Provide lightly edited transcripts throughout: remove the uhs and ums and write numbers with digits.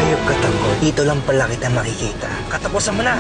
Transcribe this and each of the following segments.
Hayop ka, Tanggol. Dito lang pala kita makikita. Katapusan mo na!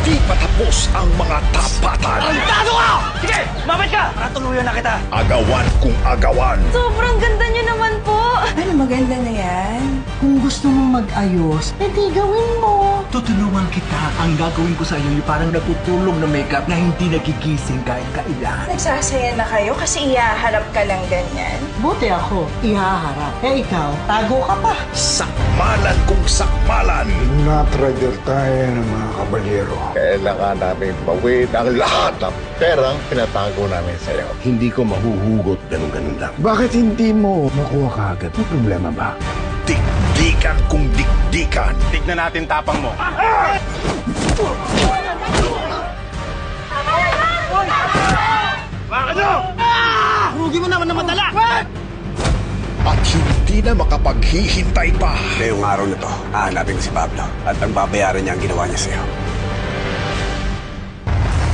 Di patapos ang mga tapatan. Tado ka! Sige! Mabit ka! Katuluyan na kita! Agawan kung agawan. Sobrang ganda niyo naman po! Ano, maganda na yan? Kung gusto mong mag-ayos, edi gawin mo. Tutulungan kita. Ang gagawin ko sa iyo yung parang natutulong na makeup na hindi nagigising kahit kailan. Nagsasaya na kayo kasi ihaharap ka lang ganyan. Buti ako, ihaharap. Eh ikaw, tago ka pa. Sakmalan kung sakmalan. Na-trader tayo ng mga kabalyero. Kailangan namin bawin ang lahat ng perang pinatago namin sa iyo. Hindi ko mahuhugot ganun-ganun lang. Bakit hindi mo makuha kaagad? May problema ba? Dikdikan kung dikdikan. Tignan natin tapang mo. Rugi mo naman na madala! At hindi na makapaghihintay pa. Ngayong araw na to, hahanapin ko si Pablo at ang babayaran niya ang ginawa niya sa'yo.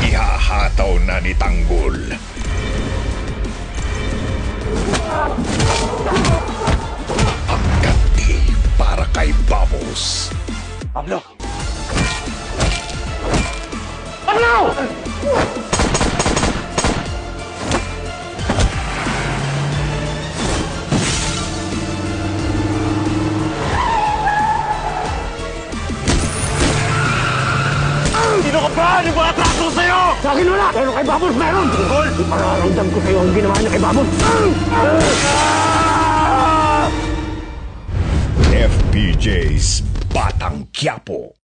Ihahataw na ni Tanggol. Ang ganti para kay Bubbles. Pablo! Sino ka ba? Ano ba atraso sa'yo? Sa akin wala! Pero kay Babos meron! Tungkol! Mararamdam ko sa'yo ang ginawa niya kay Babos! FPJ's Batang Quiapo.